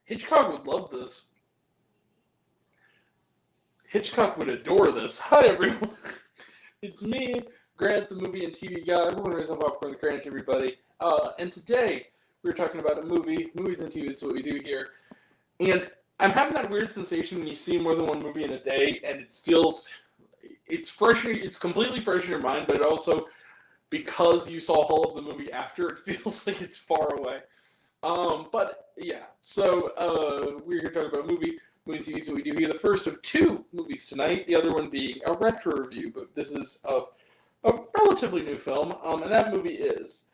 Hitchcock would love this. Hitchcock would adore this. Hi, everyone. It's me, Grant, the movie and TV guy. Everyone raise up popcorn, Grant, everybody. And today, we're talking about a movie. Movies and TV, that's what we do here. And I'm having that weird sensation when you see more than one movie in a day, and it's fresh, it's completely fresh in your mind, but it also, because you saw all of the movie after, it feels like it's far away. But yeah, so we're here talking about movie and TV, so we do here the first of two movies tonight, the other one being a retro review, but this is of a relatively new film, and that movie is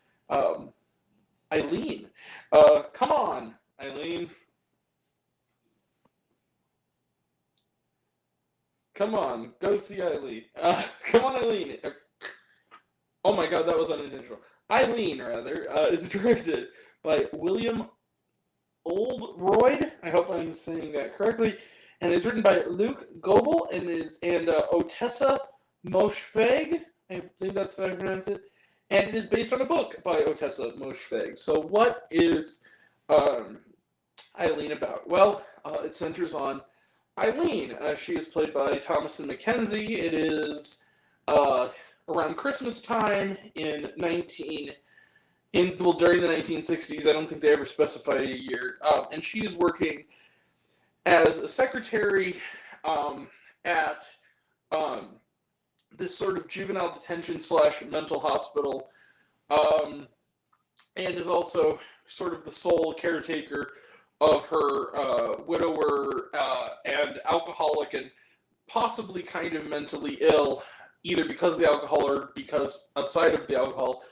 Eileen. Come on, Eileen. Come on, go see Eileen. Come on, Eileen. Oh my god, that was unintentional. Eileen, rather, is directed by William Oldroyd. I hope I'm saying that correctly. And is written by Luke Goebel and Otessa Moshfegh. I think that's how I pronounce it. And it is based on a book by Otessa Moshfegh. So what is Eileen about? Well, it centers on Eileen. She is played by Thomasin McKenzie. It is around Christmas time during the 1960s. I don't think they ever specified a year. And she is working as a secretary at this sort of juvenile detention / mental hospital, and is also sort of the sole caretaker of her widower and alcoholic and possibly kind of mentally ill, either because of the alcohol or because outside of the alcohol,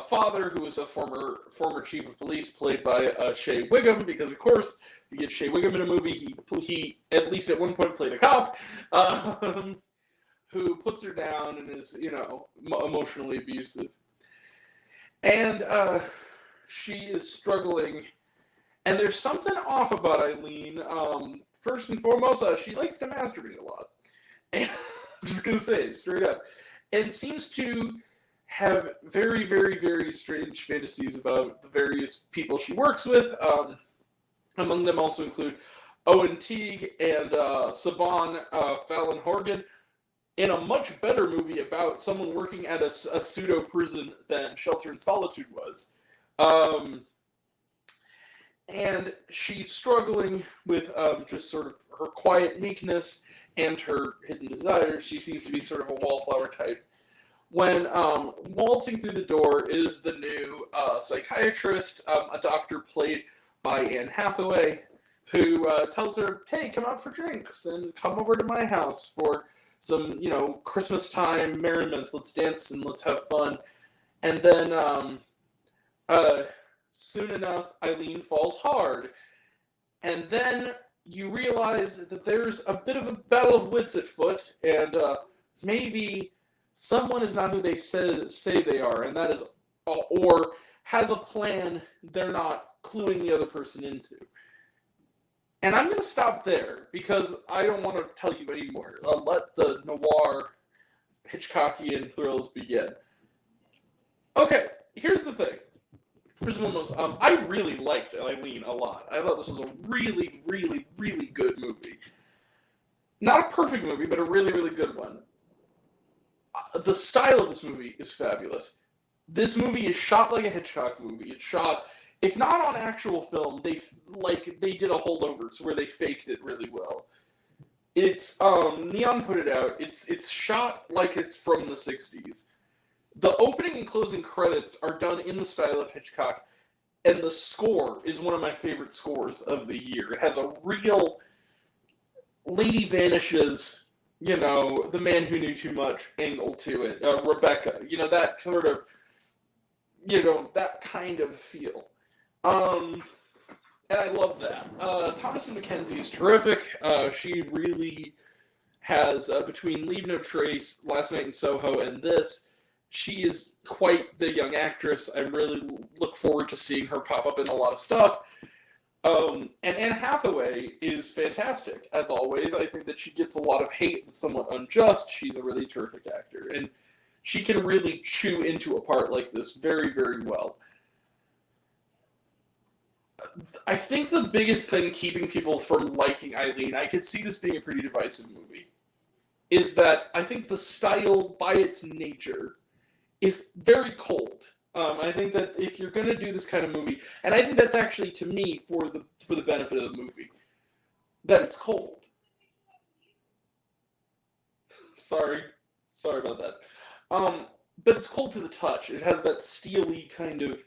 father, who is a former chief of police, played by Shea Whigham, because of course you get Shea Whigham in a movie. He at least at one point played a cop, who puts her down and is, emotionally abusive. And she is struggling. And there's something off about Eileen. First and foremost, she likes to masturbate a lot. And I'm just going to say it straight up. And seems to have very, very, very strange fantasies about the various people she works with. Among them also include Owen Teague and Saban Fallon Horgan, in a much better movie about someone working at a pseudo prison than Shelter in Solitude was. And she's struggling with just sort of her quiet meekness and her hidden desires. She seems to be sort of a wallflower type. When waltzing through the door is the new psychiatrist, a doctor played by Anne Hathaway, who tells her, hey, come out for drinks and come over to my house for some, Christmas time merriment. Let's dance and let's have fun. And then soon enough, Eileen falls hard. And then you realize that there's a bit of a battle of wits at foot, and maybe someone is not who they say they are, and that is, or has a plan they're not cluing the other person into. And I'm going to stop there, because I don't want to tell you anymore. Let the noir Hitchcockian thrills begin. Okay, here's the thing. First and foremost, I really liked Eileen a lot. I thought this was a really, really, really good movie. Not a perfect movie, but a really, really good one. The style of this movie is fabulous. This movie is shot like a Hitchcock movie. It's shot, if not on actual film, they did a holdover, where they faked it really well. It's Neon put it out. It's shot like it's from the 60s. The opening and closing credits are done in the style of Hitchcock, and the score is one of my favorite scores of the year. It has a real Lady Vanishes, the man who knew too much angle to it. Rebecca, that sort of, that kind of feel. And I love that. Thomasin McKenzie is terrific. She really has, between Leave No Trace, Last Night in Soho, and this, she is quite the young actress. I really look forward to seeing her pop up in a lot of stuff. And Anne Hathaway is fantastic, as always. I think that she gets a lot of hate that's somewhat unjust. She's a really terrific actor, and she can really chew into a part like this very, very well. I think the biggest thing keeping people from liking Eileen, I could see this being a pretty divisive movie, is that I think the style, by its nature, is very cold. I think that if you're going to do this kind of movie, and I think that's actually, to me, for the benefit of the movie, that it's cold. Sorry about that. But it's cold to the touch. It has that steely kind of,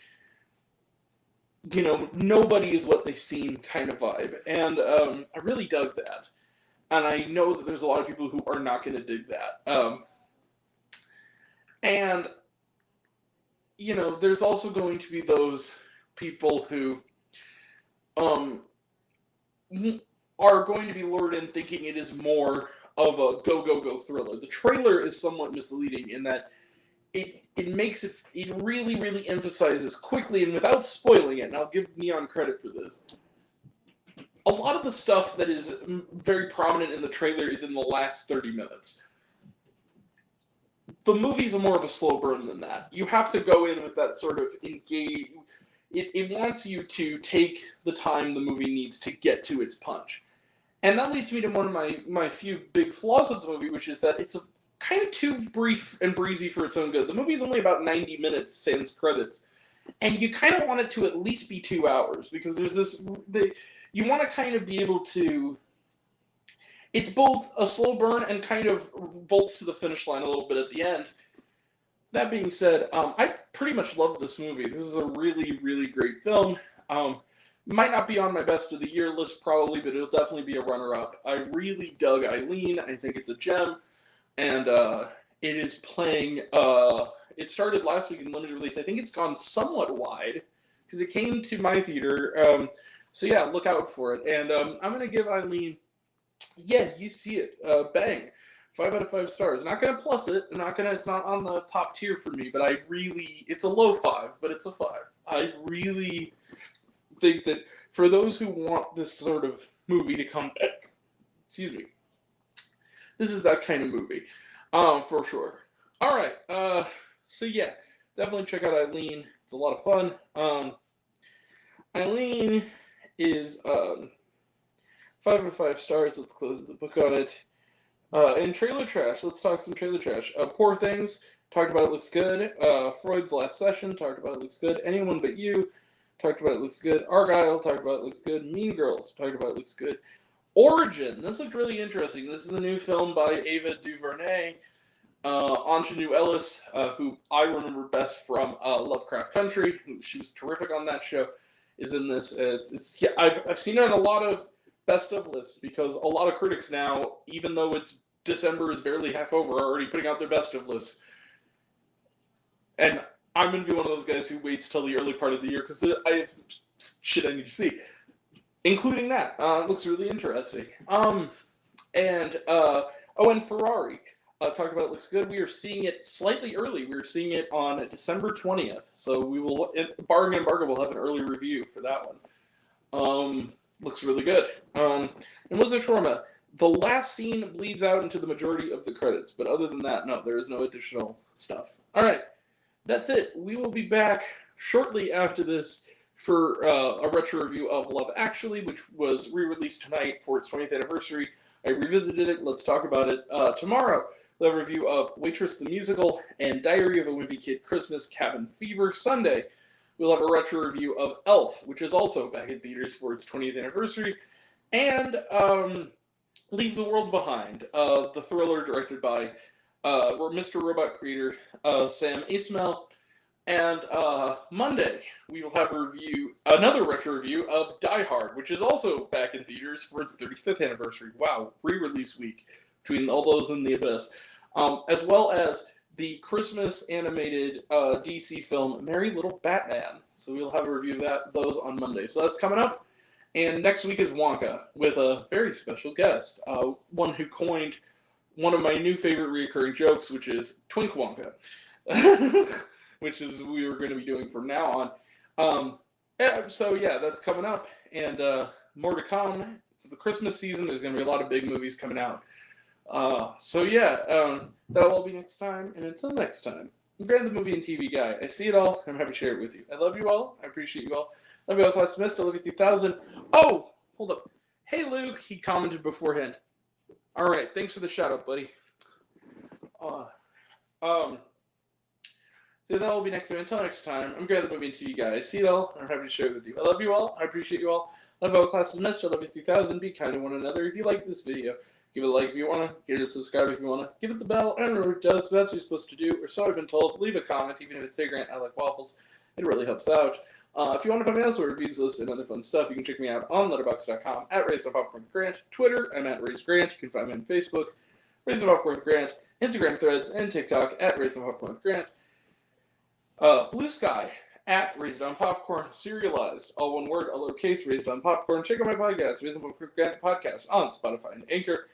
nobody is what they seem kind of vibe. And I really dug that. And I know that there's a lot of people who are not going to dig that. And, there's also going to be those people who are going to be lured in thinking it is more of a go thriller. The trailer is somewhat misleading in that it makes it really, really emphasizes quickly and without spoiling it, and I'll give Neon credit for this, a lot of the stuff that is very prominent in the trailer is in the last 30 minutes. The movie's more of a slow burn than that. You have to go in with that sort of engage. It wants you to take the time the movie needs to get to its punch. And that leads me to one of my few big flaws of the movie, which is that it's kind of too brief and breezy for its own good. The movie's only about 90 minutes, sans credits. And you kind of want it to at least be 2 hours, because there's this... You want to kind of be able to... It's both a slow burn and kind of bolts to the finish line a little bit at the end. That being said, I pretty much love this movie. This is a really, really great film. Might not be on my best of the year list probably, but it'll definitely be a runner-up. I really dug Eileen. I think it's a gem. And it is playing... it started last week in limited release. I think it's gone somewhat wide, because it came to my theater. So yeah, look out for it. And I'm going to give Eileen... Yeah, you see it. Bang. 5 out of 5 stars. Not going to plus it. It's not on the top tier for me, but it's a low 5, but it's a 5. I really think that for those who want this sort of movie to come back, this is that kind of movie, for sure. All right, so yeah, definitely check out Eileen. It's a lot of fun. Eileen is 5 out of 5 stars. Let's close the book on it. And trailer trash. Let's talk some trailer trash. Poor Things. Talked about it, looks good. Freud's Last Session. Talked about it, looks good. Anyone But You. Talked about it, looks good. Argyle. Talked about it, looks good. Mean Girls. Talked about it, looks good. Origin. This looked really interesting. This is the new film by Ava DuVernay. Ingenue Ellis, who I remember best from Lovecraft Country. She was terrific on that show. Is in this. I've seen her on a lot of best of lists, because a lot of critics now, even though December is barely half over, are already putting out their best of lists. And I'm going to be one of those guys who waits till the early part of the year, because I have shit I need to see. Including that. It looks really interesting. And Ferrari. Talked about it, looks good. We are seeing it slightly early. We are seeing it on December 20th. So we will, barring embargo, we'll have an early review for that one. Looks really good. And Wizard Shawarma, the last scene bleeds out into the majority of the credits. But other than that, no, there is no additional stuff. All right. That's it. We will be back shortly after this for a retro review of Love Actually, which was re-released tonight for its 20th anniversary. I revisited it. Let's talk about it tomorrow. We'll have a review of Waitress the Musical and Diary of a Wimpy Kid Christmas Cabin Fever. Sunday, we'll have a retro review of Elf, which is also back in theaters for its 20th anniversary. And Leave the World Behind, the thriller directed by Mr. Robot creator Sam Esmail. And Monday, we will have another retro review of Die Hard, which is also back in theaters for its 35th anniversary. Wow, re-release week between all those in the abyss. As well as the Christmas animated DC film Merry Little Batman. So we'll have a review of those on Monday. So that's coming up. And next week is Wonka with a very special guest, one who coined one of my new favorite recurring jokes, which is Twink Wonka, which is we were going to be doing from now on. So yeah, that's coming up, and more to come. It's the Christmas season. There's going to be a lot of big movies coming out. So yeah, that'll all be next time, and until next time, I'm Grant the Movie and TV Guy. I see it all, and I'm happy to share it with you. I love you all. I appreciate you all. Love you all, class semester. Love you 3000. Oh, hold up. Hey, Luke. He commented beforehand. All right. Thanks for the shout out, buddy. So that will be next time. Until next time, I'm glad to move into you guys. See you all. I'm happy to share it with you. I love you all. I appreciate you all. Love all classes semester. Love you 3000. Be kind to one another. If you like this video, give it a like if you want to. Give it a subscribe if you want to. Give it the bell. I don't know what it does, but that's what you're supposed to do. Or so I've been told. Leave a comment, even if it's, "Hey Grant, I like waffles." It really helps out. If you want to find me elsewhere, reviews, lists, and other fun stuff, you can check me out on letterboxd.com at RaisedOnPopcornWithGrant. Twitter, I'm at RaisedGrant. You can find me on Facebook, RaisedOnPopcornWithGrant. Instagram threads and TikTok at RaisedOnPopcornWithGrant. Blue Sky at Raised on Popcorn, serialized, all one word, all lowercase, Raised on Popcorn. Check out my podcast, Raised on Popcorn Podcast, on Spotify and Anchor.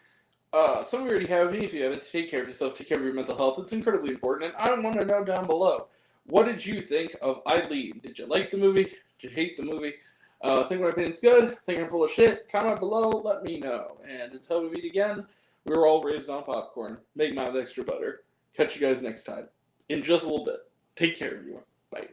Some of you already have me. If you haven't, take care of yourself, take care of your mental health. It's incredibly important, and I want to know down below, what did you think of Eileen? Did you like the movie? Did you hate the movie? Think my opinion's good? Think I'm full of shit? Comment below, let me know. And until we meet again, we're all raised on popcorn. Make mine with extra butter. Catch you guys next time. In just a little bit. Take care, everyone. Bye.